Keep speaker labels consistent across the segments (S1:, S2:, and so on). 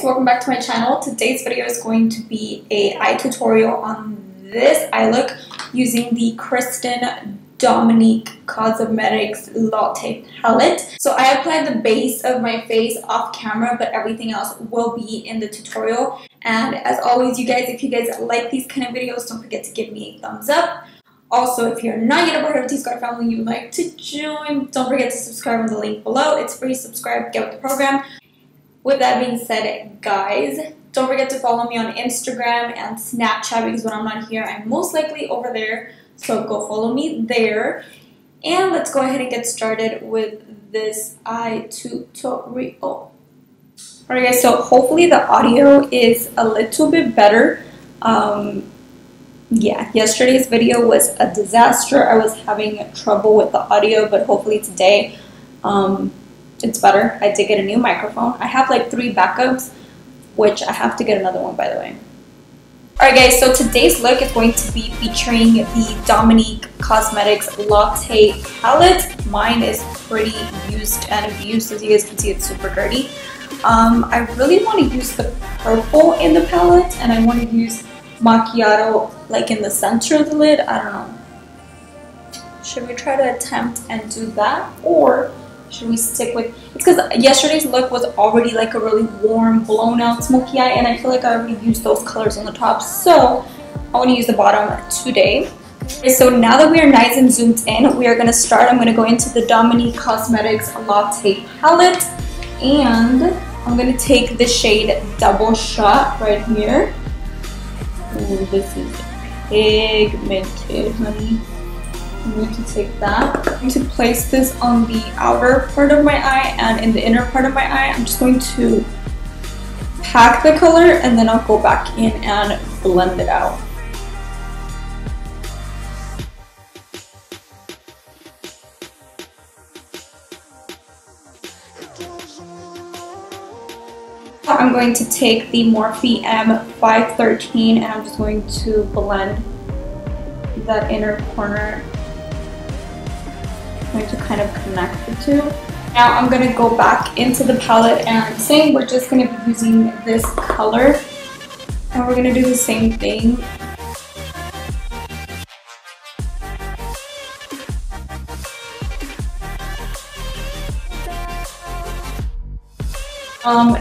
S1: guys, welcome back to my channel. Today's video is going to be a eye tutorial on this eye look using the Kristen Dominique Cosmetics Latte palette. So I applied the base of my face off camera, but everything else will be in the tutorial. And as always, you guys, if you guys like these kind of videos, don't forget to give me a thumbs up. Also, if you're not yet a part of the TSQUAD family and you would like to join, don't forget to subscribe on the link below. It's free. Subscribe, get with the program. With that being said, guys, don't forget to follow me on Instagram and Snapchat because when I'm not here, I'm most likely over there. So go follow me there. And let's go ahead and get started with this eye tutorial. Alright guys, so hopefully the audio is a little bit better. Yeah, yesterday's video was a disaster. I was having trouble with the audio, but hopefully today it's better. I did get a new microphone. I have like 3 backups, which I have to get another one, by the way. Alright guys, so today's look is going to be featuring the Dominique Cosmetics Latte palette. Mine is pretty used and abused. As you guys can see, it's super dirty. I really want to use the purple in the palette, and I want to use macchiato like in the center of the lid. I don't know. Should we try to attempt and do that, or should we stick with, it's because yesterday's look was already like a really warm, blown out smoky eye, and I feel like I already used those colors on the top, so I want to use the bottom today. Okay, so now that we are nice and zoomed in, we are going to start. I'm going to go into the Dominique Cosmetics Latte palette, and I'm going to take the shade Double Shot right here. Ooh, this is pigmented, honey. I need to take that. I'm going to place this on the outer part of my eye, and in the inner part of my eye, I'm just going to pack the color, and then I'll go back in and blend it out. I'm going to take the Morphe M513, and I'm just going to blend that inner corner. I'm going to kind of connect the two. Now I'm going to go back into the palette, and same, we're just going to be using this color, and we're going to do the same thing.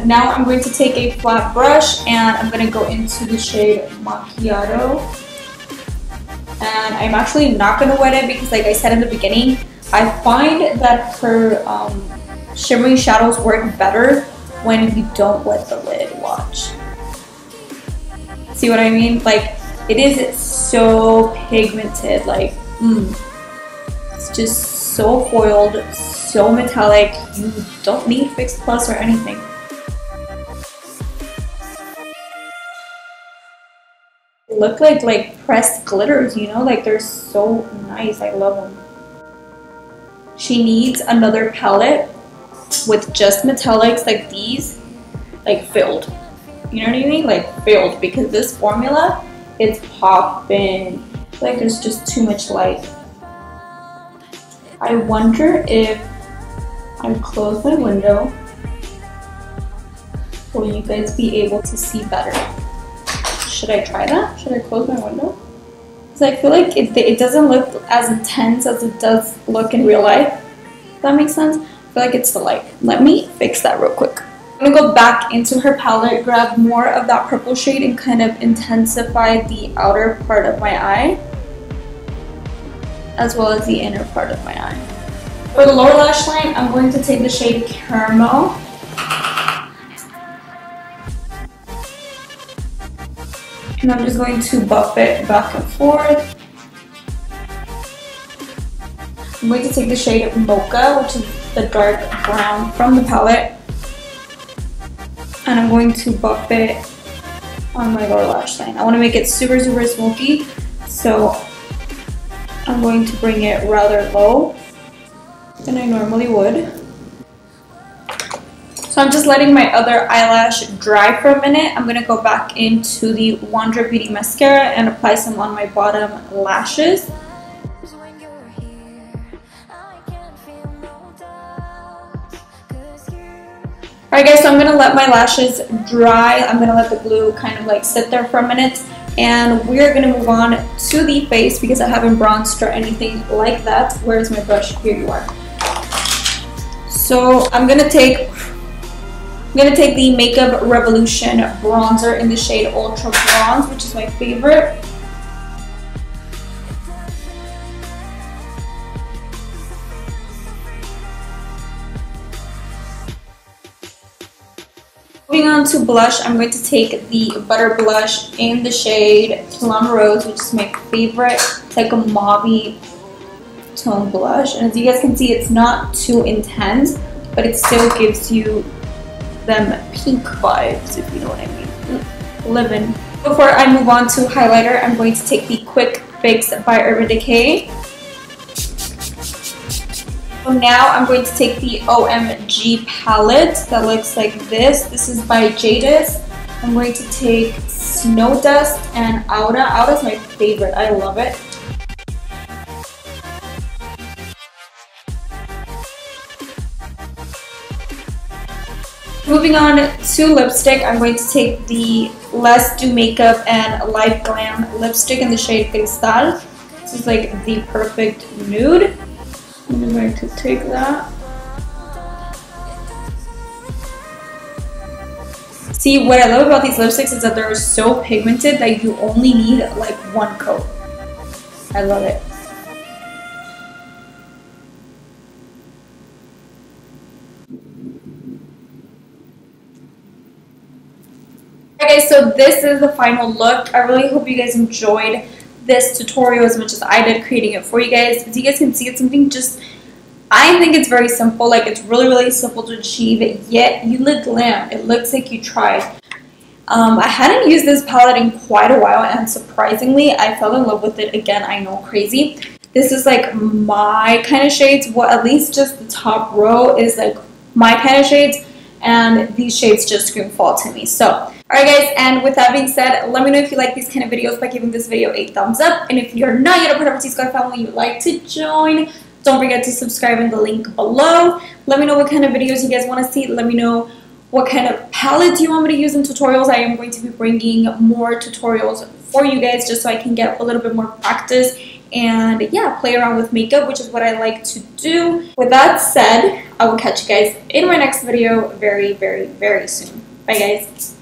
S1: Now I'm going to take a flat brush, and I'm going to go into the shade Macchiato. And I'm actually not going to wet it because, like I said in the beginning, I find that her shimmery shadows work better when you don't wet the lid. Watch. See what I mean? Like, it is so pigmented. Like, it's just so foiled, so metallic. You don't need Fix Plus or anything. They look like pressed glitters, you know? Like, they're so nice. I love them. She needs another palette with just metallics like these, like filled. You know what I mean? Like filled, because this formula is popping. Like there's just too much light. I wonder if I close my window, will you guys be able to see better? Should I try that? Should I close my window? I feel like it doesn't look as intense as it does look in real life. If that makes sense? I feel like it's the light. Let me fix that real quick. I'm gonna go back into her palette, grab more of that purple shade, and kind of intensify the outer part of my eye, as well as the inner part of my eye. For the lower lash line, I'm going to take the shade Caramel. And I'm just going to buff it back and forth. I'm going to take the shade Mocha, which is the dark brown from the palette, and I'm going to buff it on my lower lash line. I want to make it super, super smoky, so I'm going to bring it rather low than I normally would. So I'm just letting my other eyelash dry for a minute. I'm going to go back into the Wonder Beauty mascara and apply some on my bottom lashes. Alright guys, so I'm going to let my lashes dry. I'm going to let the glue kind of like sit there for a minute. And we're going to move on to the face because I haven't bronzed or anything like that. Where's my brush? Here you are. So I'm going to take the Makeup Revolution bronzer in the shade Ultra Bronze, which is my favorite. Moving on to blush, I'm going to take the Butter Blush in the shade Plum Rose, which is my favorite. It's like a mauvey tone blush. And as you guys can see, it's not too intense, but it still gives you them pink vibes, if you know what I mean. Living. Before I move on to highlighter, I'm going to take the Quick Fix by Urban Decay. So now I'm going to take the OMG palette that looks like this. This is by Jadis. I'm going to take Snow Dust and Aura. Aura is my favorite. I love it. Moving on to lipstick, I'm going to take the Let's Do Makeup and Life Glam lipstick in the shade Cristal. This is like the perfect nude. I'm going to take that. See, what I love about these lipsticks is that they're so pigmented that you only need like one coat. I love it. Okay, so this is the final look. I really hope you guys enjoyed this tutorial as much as I did creating it for you guys. As you guys can see, it's something just, I think it's very simple. Like, it's really simple to achieve, yet you look glam. It looks like you tried. I hadn't used this palette in quite a while, and surprisingly I fell in love with it again. I know, crazy. This is like my kind of shades. Well, at least just the top row is like my kind of shades, and these shades just scream fall to me. So alright guys, and with that being said, let me know if you like these kind of videos by giving this video a thumbs up. And if you're not yet a part of our TSQUAD family, you'd like to join, don't forget to subscribe in the link below. Let me know what kind of videos you guys want to see. Let me know what kind of palettes you want me to use in tutorials. I am going to be bringing more tutorials for you guys just so I can get a little bit more practice and yeah, play around with makeup, which is what I like to do. With that said, I will catch you guys in my next video very soon. Bye guys.